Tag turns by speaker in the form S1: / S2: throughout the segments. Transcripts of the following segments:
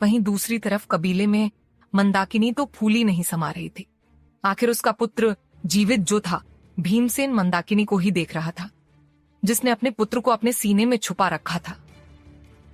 S1: वहीं दूसरी तरफ कबीले में मंदाकिनी तो फूली नहीं समा रही थी। आखिर उसका पुत्र जीवित जो था, भीमसेन मंदाकिनी को ही देख रहा था, जिसने अपने पुत्र को अपने सीने में छुपा रखा था।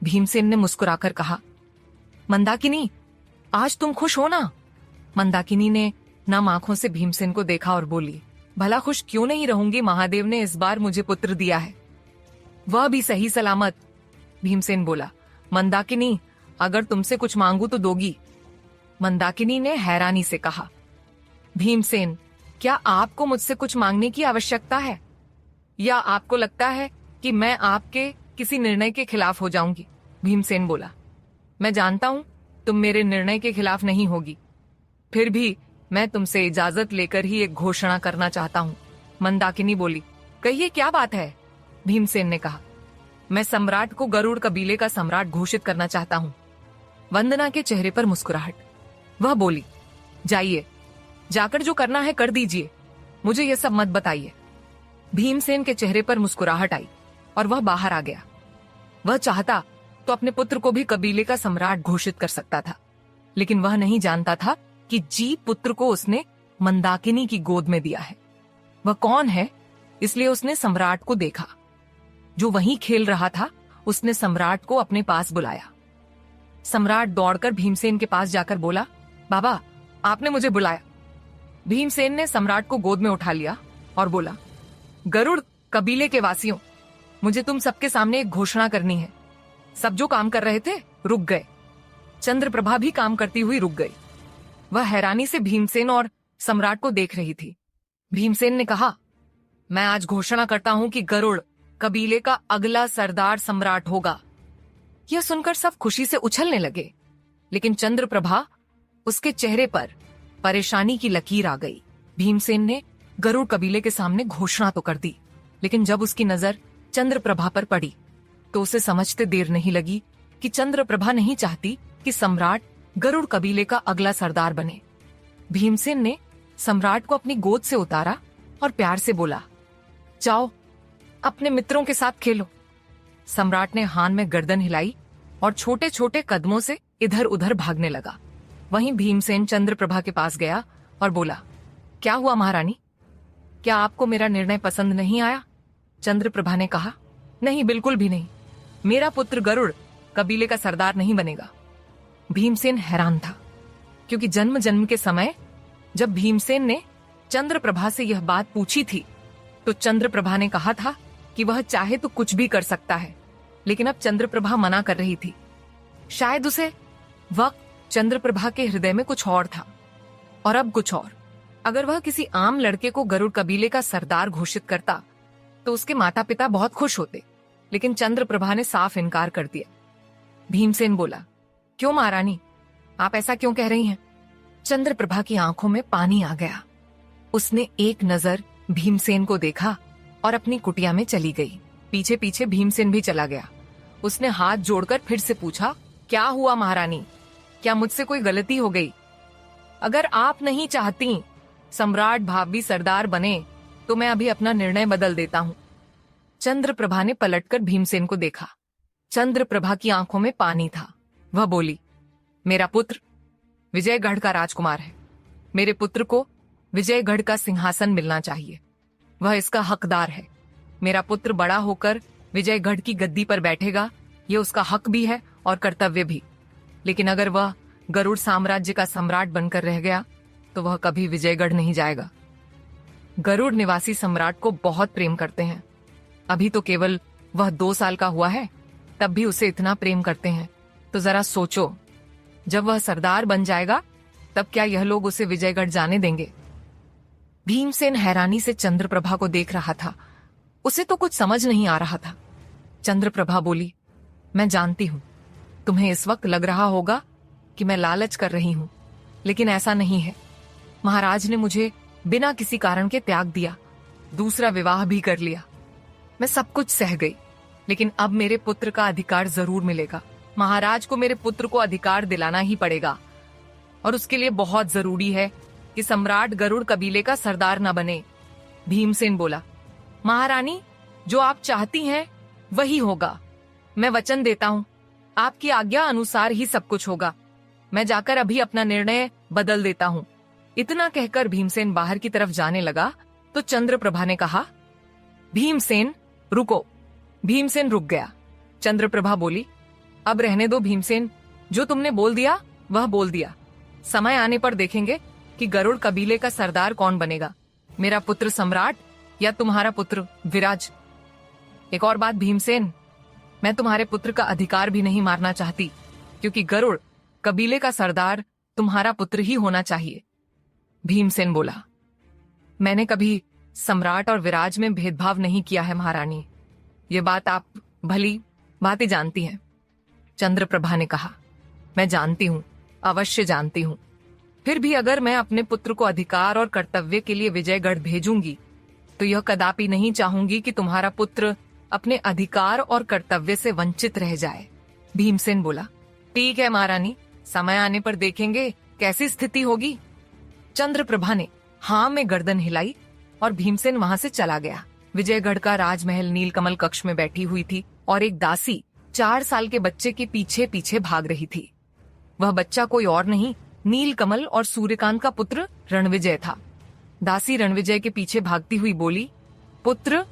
S1: भीमसेन ने मुस्कुराकर कहा, मंदाकिनी, आज तुम खुश हो ना? मंदाकिनी ने नम आंखों से भीमसेन को देखा और बोली, भला खुश क्यों नहीं रहूंगी, महादेव ने इस बार मुझे पुत्र दिया है, वह भी सही सलामत। भीमसेन बोला, मंदाकिनी, अगर तुमसे कुछ मांगू तो दोगी? मंदाकिनी ने हैरानी से कहा, भीमसेन, क्या आपको मुझसे कुछ मांगने की आवश्यकता है, या आपको लगता है कि मैं आपके किसी निर्णय के खिलाफ हो जाऊंगी? भीमसेन बोला, मैं जानता हूं तुम मेरे निर्णय के खिलाफ नहीं होगी, फिर भी मैं तुमसे इजाजत लेकर ही एक घोषणा करना चाहता हूं। मंदाकिनी बोली, कहिए क्या बात है? भीमसेन ने कहा, मैं सम्राट को गरुड़ कबीले का सम्राट घोषित करना चाहता हूं। वंदना के चेहरे पर मुस्कुराहट। वह बोली, जाइए, जाकर जो करना है कर दीजिए, मुझे यह सब मत बताइए। भीमसेन के चेहरे पर मुस्कुराहट आई और वह बाहर आ गया। वह चाहता तो अपने पुत्र को भी कबीले का सम्राट घोषित कर सकता था, लेकिन वह नहीं जानता था कि जीव पुत्र को उसने मंदाकिनी की गोद में दिया है। वह कौन है, इसलिए उसने सम्राट को देखा जो वहीं खेल रहा था। उसने सम्राट को अपने पास बुलाया। सम्राट दौड़कर भीमसेन के पास जाकर बोला, बाबा, आपने मुझे बुलाया। भीमसेन ने सम्राट को गोद में उठा लिया और बोला, गरुड़ कबीले के वासियों, मुझे तुम सबके सामने एक घोषणा करनी है। सब जो काम कर रहे थे रुक गए। चंद्रप्रभा भी काम करती हुई रुक गई। वह हैरानी से भीमसेन और सम्राट को देख रही थी। भीमसेन ने कहा, मैं आज घोषणा करता हूं कि गरुड़ कबीले का अगला सरदार सम्राट होगा। यह सुनकर सब खुशी से उछलने लगे, लेकिन चंद्रप्रभा, उसके चेहरे पर परेशानी की लकीर आ गई। भीमसेन ने गरुड़ कबीले के सामने घोषणा तो कर दी, लेकिन जब उसकी नजर चंद्रप्रभा पर पड़ी तो उसे समझते देर नहीं लगी कि चंद्रप्रभा नहीं चाहती कि सम्राट गरुड़ कबीले का अगला सरदार बने। भीमसेन ने सम्राट को अपनी गोद से उतारा और प्यार से बोला, जाओ, अपने मित्रों के साथ खेलो। सम्राट ने हान में गर्दन हिलाई और छोटे छोटे कदमों से इधर उधर भागने लगा। वहीं भीमसेन चंद्रप्रभा के पास गया और बोला, क्या हुआ महारानी, क्या आपको मेरा निर्णय पसंद नहीं आया? चंद्रप्रभा ने कहा, नहीं, बिल्कुल भी नहीं, मेरा पुत्र गरुड़ कबीले का सरदार नहीं बनेगा। भीमसेन हैरान था, क्योंकि जन्म जन्म के समय जब भीमसेन ने चंद्रप्रभा से यह बात पूछी थी तो चंद्रप्रभा ने कहा था कि वह चाहे तो कुछ भी कर सकता है, लेकिन अब चंद्रप्रभा मना कर रही थी। शायद उसे वक्त चंद्रप्रभा के हृदय में कुछ और था और अब कुछ और। अगर वह किसी आम लड़के को गरुड़ कबीले का सरदार घोषित करता तो उसके माता पिता बहुत खुश होते, लेकिन चंद्रप्रभा ने साफ इनकार कर दिया। भीमसेन बोला, क्यों महारानी, आप ऐसा क्यों कह रही हैं? चंद्रप्रभा की आंखों में पानी आ गया। उसने एक नजर भीमसेन को देखा और अपनी कुटिया में चली गई। पीछे पीछे भीमसेन भी चला गया। उसने हाथ जोड़कर फिर से पूछा, क्या हुआ महारानी, क्या मुझसे कोई गलती हो गई? अगर आप नहीं चाहती सम्राट भावी सरदार बने तो मैं अभी अपना निर्णय बदल देता हूं। चंद्रप्रभा ने पलटकर भीमसेन को देखा। चंद्रप्रभा की आंखों में पानी था। वह बोली, मेरा पुत्र विजयगढ़ का राजकुमार है। मेरे पुत्र को विजयगढ़ का सिंहासन मिलना चाहिए। वह इसका हकदार है। मेरा पुत्र बड़ा होकर विजयगढ़ की गद्दी पर बैठेगा, ये उसका हक भी है और कर्तव्य भी। लेकिन अगर वह गरुड़ साम्राज्य का सम्राट बनकर रह गया तो वह कभी विजयगढ़ नहीं जाएगा। गरुड़ निवासी सम्राट को बहुत प्रेम करते हैं। अभी तो केवल वह 2 साल का हुआ है, तब भी उसे इतना प्रेम करते हैं। तो जरा सोचो, जब वह सरदार बन जाएगा तब क्या यह लोग उसे विजयगढ़ जाने देंगे? भीमसेन हैरानी से चंद्रप्रभा को देख रहा था। उसे तो कुछ समझ नहीं आ रहा था। चंद्रप्रभा बोली, मैं जानती हूं तुम्हें इस वक्त लग रहा होगा कि मैं लालच कर रही हूं, लेकिन ऐसा नहीं है। महाराज ने मुझे बिना किसी कारण के त्याग दिया, दूसरा विवाह भी कर लिया। मैं सब कुछ सह गई, लेकिन अब मेरे पुत्र का अधिकार जरूर मिलेगा। महाराज को मेरे पुत्र को अधिकार दिलाना ही पड़ेगा, और उसके लिए बहुत जरूरी है कि सम्राट गरुड़ कबीले का सरदार न बने। भीमसेन बोला, महारानी, जो आप चाहती हैं वही होगा। मैं वचन देता हूं, आपकी आज्ञा अनुसार ही सब कुछ होगा। मैं जाकर अभी अपना निर्णय बदल देता हूँ। इतना कहकर भीमसेन बाहर की तरफ जाने लगा तो चंद्रप्रभा ने कहा, भीमसेन रुको। भीमसेन रुक गया। चंद्रप्रभा बोली, अब रहने दो भीमसेन, जो तुमने बोल दिया वह बोल दिया। समय आने पर देखेंगे कि गरुड़ कबीले का सरदार कौन बनेगा, मेरा पुत्र सम्राट या तुम्हारा पुत्र विराज। एक और बात भीमसेन, मैं तुम्हारे पुत्र का अधिकार भी नहीं मारना चाहती, क्योंकि गरुड़ कबीले का सरदार तुम्हारा पुत्र ही होना चाहिए। भीमसेन बोला, मैंने कभी सम्राट और विराज में भेदभाव नहीं किया है महारानी, ये बात आप भली भांति जानती हैं। चंद्रप्रभा ने कहा, मैं जानती हूँ, अवश्य जानती हूँ। फिर भी अगर मैं अपने पुत्र को अधिकार और कर्तव्य के लिए विजयगढ़ भेजूंगी तो यह कदापि नहीं चाहूंगी कि तुम्हारा पुत्र अपने अधिकार और कर्तव्य से वंचित रह जाए। भीमसेन बोला, ठीक है महारानी, समय आने पर देखेंगे कैसी स्थिति होगी। चंद्रप्रभा ने हाँ में गर्दन हिलाई और भीमसेन वहां से चला गया। विजयगढ़ का राजमहल नीलकमल कक्ष में बैठी हुई थी और एक दासी 4 साल के बच्चे के पीछे पीछे भाग रही थी। वह बच्चा कोई और नहीं, नीलकमल और सूर्यकांत का पुत्र रणविजय था। दासी रणविजय के पीछे भागती हुई बोली, पुत्र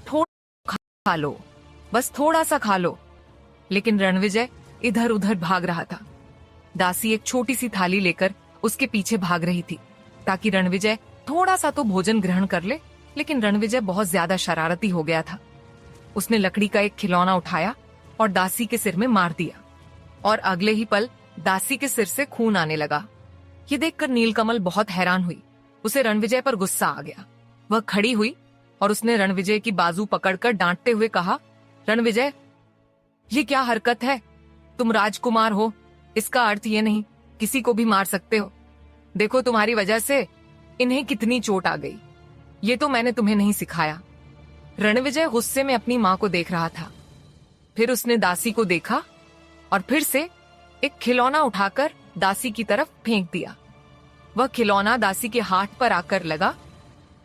S1: थोड़ा खा लो, बस थोड़ा सा खा लो। लेकिन रणविजय इधर उधर भाग रहा था। दासी एक छोटी सी थाली लेकर उसके पीछे भाग रही थी ताकि रणविजय थोड़ा सा तो भोजन ग्रहण कर ले, लेकिन रणविजय बहुत ज्यादा शरारती हो गया था। उसने लकड़ी का एक खिलौना उठाया और दासी के सिर में मार दिया और अगले ही पल दासी के सिर से खून आने लगा। ये देखकर नीलकमल बहुत हैरान हुई। उसे रणविजय पर गुस्सा आ गया। वह खड़ी हुई और उसने रणविजय की बाजू पकड़कर डांटते हुए कहा, रणविजय, ये क्या हरकत है? तुम राजकुमार हो, इसका अर्थ ये नहीं किसी को भी मार सकते हो। देखो तुम्हारी वजह से इन्हें कितनी चोट आ गई। ये तो मैंने तुम्हें नहीं सिखाया। रणविजय गुस्से में अपनी मां को देख रहा था। फिर उसने दासी को देखा और फिर से एक खिलौना उठाकर दासी की तरफ फेंक दिया। वह खिलौना दासी के हाथ पर आकर लगा,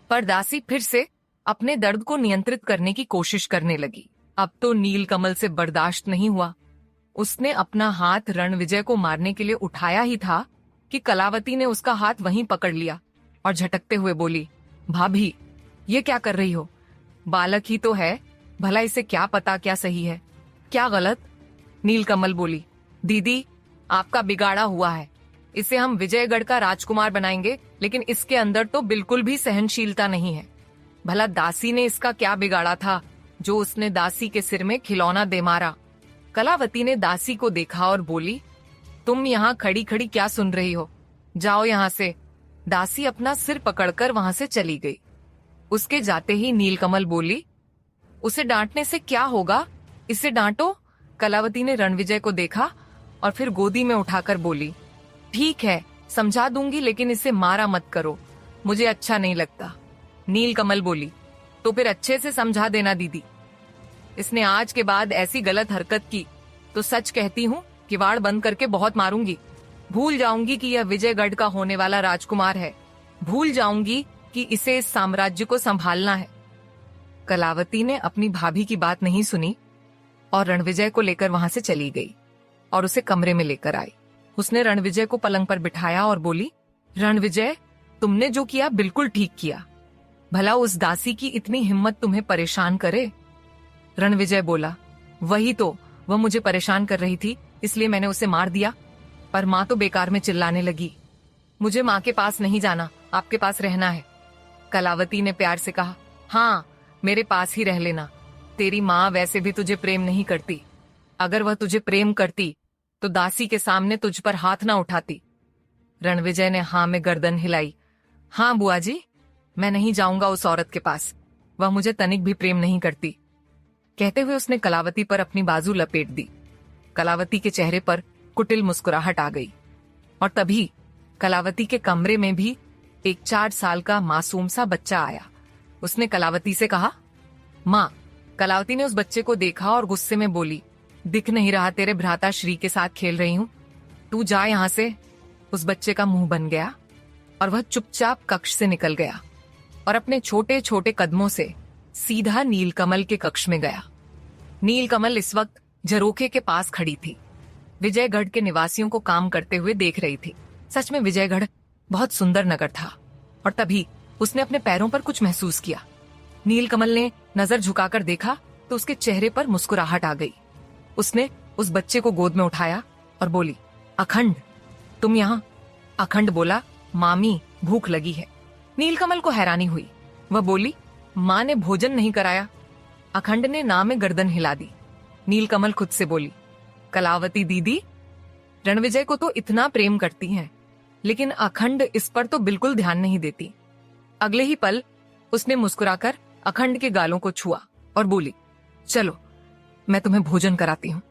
S1: पर दासी फिर से अपने दर्द को नियंत्रित करने की कोशिश करने लगी। अब तो नीलकमल से बर्दाश्त नहीं हुआ। उसने अपना हाथ रणविजय को मारने के लिए उठाया ही था कि कलावती ने उसका हाथ वहीं पकड़ लिया और झटकते हुए बोली, भाभी, ये क्या कर रही हो? बालक ही तो है, भला इसे क्या पता क्या सही है क्या गलत। नीलकमल बोली, दीदी, आपका बिगाड़ा हुआ है। इसे हम विजयगढ़ का राजकुमार बनाएंगे, लेकिन इसके अंदर तो बिल्कुल भी सहनशीलता नहीं है। भला दासी ने इसका क्या बिगाड़ा था जो उसने दासी के सिर में खिलौना दे मारा। कलावती ने दासी को देखा और बोली, तुम यहाँ खड़ी खड़ी क्या सुन रही हो? जाओ यहाँ से। दासी अपना सिर पकड़कर वहां से चली गई। उसके जाते ही नीलकमल बोली, उसे डांटने से क्या होगा, इसे डांटो। कलावती ने रणविजय को देखा और फिर गोदी में उठाकर बोली, ठीक है, समझा दूंगी, लेकिन इसे मारा मत करो, मुझे अच्छा नहीं लगता। नीलकमल बोली, तो फिर अच्छे से समझा देना दीदी। इसने आज के बाद ऐसी गलत हरकत की तो सच कहती हूँ, किवाड़ बंद करके बहुत मारूंगी। भूल जाऊंगी कि यह विजयगढ़ का होने वाला राजकुमार है। भूल जाऊंगी कि इसे इस साम्राज्य को संभालना है। कलावती ने अपनी भाभी की बात नहीं सुनी और रणविजय को लेकर वहां से चली गई और उसे कमरे में लेकर आई। उसने रणविजय को पलंग पर बिठाया और बोली, रणविजय, तुमने जो किया बिल्कुल ठीक किया। भला उस दासी की इतनी हिम्मत तुम्हें परेशान करे। रणविजय बोला, वही तो, वह मुझे परेशान कर रही थी, इसलिए मैंने उसे मार दिया। पर माँ तो बेकार में चिल्लाने लगी। मुझे माँ के पास नहीं जाना, आपके पास रहना है। कलावती ने प्यार से कहा, हाँ, मेरे पास ही रह लेना। तेरी माँ वैसे भी तुझे प्रेम नहीं करती। अगर वह तुझे प्रेम करती तो दासी के सामने तुझ पर हाथ ना उठाती। रणविजय ने हाँ में गर्दन हिलाई। हाँ बुआ जी, मैं नहीं जाऊंगा उस औरत के पास, वह मुझे तनिक भी प्रेम नहीं करती। कहते हुए उसने कलावती पर अपनी बाजू लपेट दी। कलावती के चेहरे पर कुटिल मुस्कुराहट आ गई और तभी कलावती के कमरे में भी एक 4 साल का मासूम सा बच्चा आया। उसने कलावती से कहा, माँ। कलावती ने उस बच्चे को देखा और गुस्से में बोली, दिख नहीं रहा तेरे भ्राता श्री के साथ खेल रही हूँ, तू जा यहाँ से। उस बच्चे का मुंह बन गया और वह चुपचाप कक्ष से निकल गया और अपने छोटे छोटे कदमों से सीधा नीलकमल के कक्ष में गया। नीलकमल इस वक्त झरोखे के पास खड़ी थी। विजयगढ़ के निवासियों को काम करते हुए देख रही थी। सच में विजयगढ़ बहुत सुंदर नगर था। और तभी उसने अपने पैरों पर कुछ महसूस किया। नीलकमल ने नजर झुकाकर देखा तो उसके चेहरे पर मुस्कुराहट आ गई। उसने उस बच्चे को गोद में उठाया और बोली, अखंड, तुम यहाँ? अखंड बोला, मामी, भूख लगी है। नीलकमल को हैरानी हुई। वह बोली, माँ ने भोजन नहीं कराया। अखंड ने ना में गर्दन हिला दी। नीलकमल खुद से बोली, कलावती दीदी रणविजय को तो इतना प्रेम करती हैं, लेकिन अखंड इस पर तो बिल्कुल ध्यान नहीं देती। अगले ही पल उसने मुस्कुराकर अखंड के गालों को छुआ और बोली, चलो मैं तुम्हें भोजन कराती हूँ।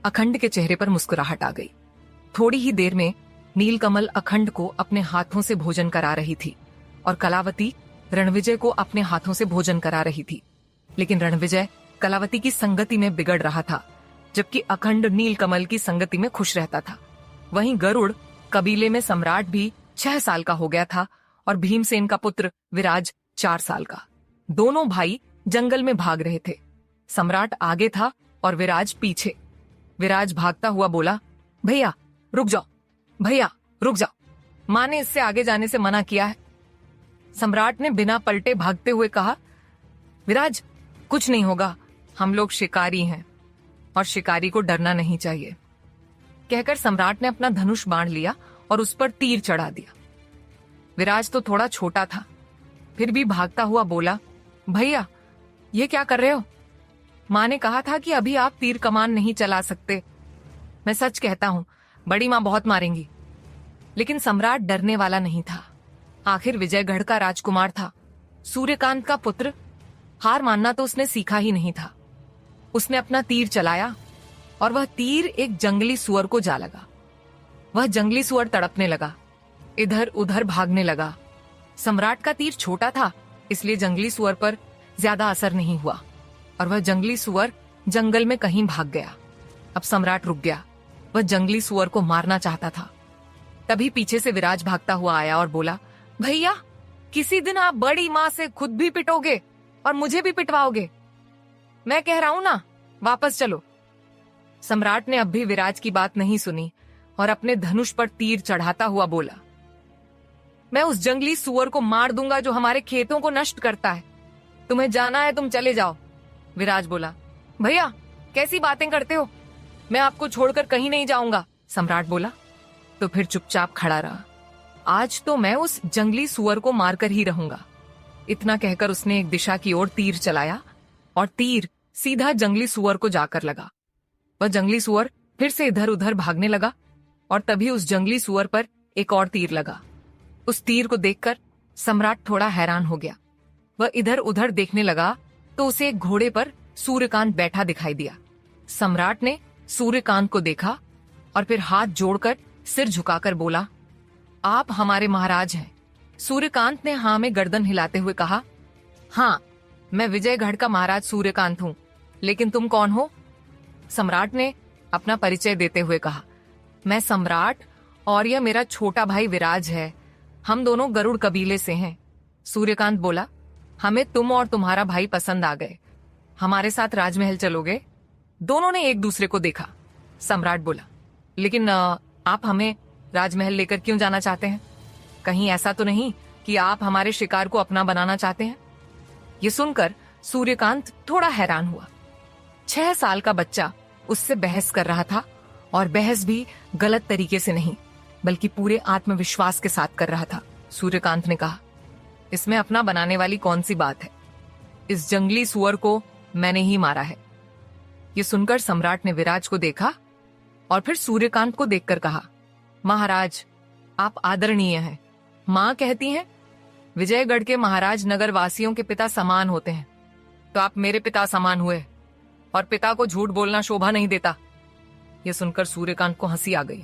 S1: अखंड के चेहरे पर मुस्कुराहट आ गई। थोड़ी ही देर में नीलकमल अखंड को अपने हाथों से भोजन करा रही थी और कलावती रणविजय को अपने हाथों से भोजन करा रही थी। लेकिन रणविजय कलावती की संगति में बिगड़ रहा था, जबकि अखंड नीलकमल की संगति में खुश रहता था। वहीं गरुड़ कबीले में सम्राट भी 6 साल का हो गया था और भीमसेन का पुत्र विराज 4 साल का। दोनों भाई जंगल में भाग रहे थे। सम्राट आगे था और विराज पीछे। विराज भागता हुआ बोला, भैया रुक जाओ, भैया रुक जाओ, माँ ने इससे आगे जाने से मना किया है। सम्राट ने बिना पलटे भागते हुए कहा, विराज कुछ नहीं होगा, हम लोग शिकारी हैं और शिकारी को डरना नहीं चाहिए। कहकर सम्राट ने अपना धनुष बाण लिया और उस पर तीर चढ़ा दिया। विराज तो थोड़ा छोटा था, फिर भी भागता हुआ बोला, भैया ये क्या कर रहे हो? माँ ने कहा था कि अभी आप तीर कमान नहीं चला सकते। मैं सच कहता हूँ, बड़ी माँ बहुत मारेंगी। लेकिन सम्राट डरने वाला नहीं था। आखिर विजयगढ़ का राजकुमार था, सूर्यकांत का पुत्र। हार मानना तो उसने सीखा ही नहीं था। उसने अपना तीर चलाया और वह तीर एक जंगली सुअर को जा लगा। वह जंगली सुअर तड़पने लगा, इधर उधर भागने लगा। सम्राट का तीर छोटा था, इसलिए जंगली सुअर पर ज्यादा असर नहीं हुआ और वह जंगली सुअर जंगल में कहीं भाग गया। अब सम्राट रुक गया। वह जंगली सुअर को मारना चाहता था। तभी पीछे से विराज भागता हुआ आया और बोला, भैया किसी दिन आप बड़ी माँ से खुद भी पिटोगे और मुझे भी पिटवाओगे। मैं कह रहा हूं ना, वापस चलो। सम्राट ने अब भी विराज की बात नहीं सुनी और अपने धनुष पर तीर चढ़ाता हुआ बोला, मैं उस जंगली सुअर को मार दूंगा जो हमारे खेतों को नष्ट करता है। तुम्हें जाना है तुम चले जाओ। विराज बोला, भैया कैसी बातें करते हो, मैं आपको छोड़कर कहीं नहीं जाऊंगा। सम्राट बोला, तो फिर चुपचाप खड़ा रहा। आज तो मैं उस जंगली सुअर को मारकर ही रहूंगा। इतना कहकर उसने एक दिशा की ओर तीर चलाया और तीर सीधा जंगली सुअर को जाकर लगा। वह जंगली सुअर फिर से इधर उधर भागने लगा और तभी उस जंगली सुअर पर एक और तीर लगा। उस तीर को देखकर सम्राट थोड़ा हैरान हो गया। वह इधर उधर देखने लगा तो उसे एक घोड़े पर सूर्यकांत बैठा दिखाई दिया। सम्राट ने सूर्यकांत को देखा और फिर हाथ जोड़कर सिर झुकाकर बोला, आप हमारे महाराज हैं। सूर्यकांत ने हाँ में गर्दन हिलाते हुए कहा, हाँ मैं विजयगढ़ का महाराज सूर्यकांत हूँ, लेकिन तुम कौन हो? सम्राट ने अपना परिचय देते हुए कहा, मैं सम्राट और यह मेरा छोटा भाई विराज है। हम दोनों गरुड़ कबीले से हैं। सूर्यकांत बोला, हमें तुम और तुम्हारा भाई पसंद आ गए, हमारे साथ राजमहल चलोगे? दोनों ने एक दूसरे को देखा। सम्राट बोला, लेकिन आप हमें राजमहल लेकर क्यों जाना चाहते हैं? कहीं ऐसा तो नहीं कि आप हमारे शिकार को अपना बनाना चाहते हैं? ये सुनकर सूर्यकांत थोड़ा हैरान हुआ। 6 साल का बच्चा उससे बहस कर रहा था और बहस भी गलत तरीके से नहीं बल्कि पूरे आत्मविश्वास के साथ कर रहा था। सूर्यकांत ने कहा, इसमें अपना बनाने वाली कौन सी बात है? इस जंगली सुअर को मैंने ही मारा है। ये सुनकर सम्राट ने विराज को देखा और फिर सूर्यकांत को देखकर कहा, महाराज आप आदरणीय हैं। माँ कहती हैं विजयगढ़ के महाराज नगर वासियों के पिता समान होते हैं, तो आप मेरे पिता समान हुए और पिता को झूठ बोलना शोभा नहीं देता। यह सुनकर सूर्यकांत को हंसी आ गई।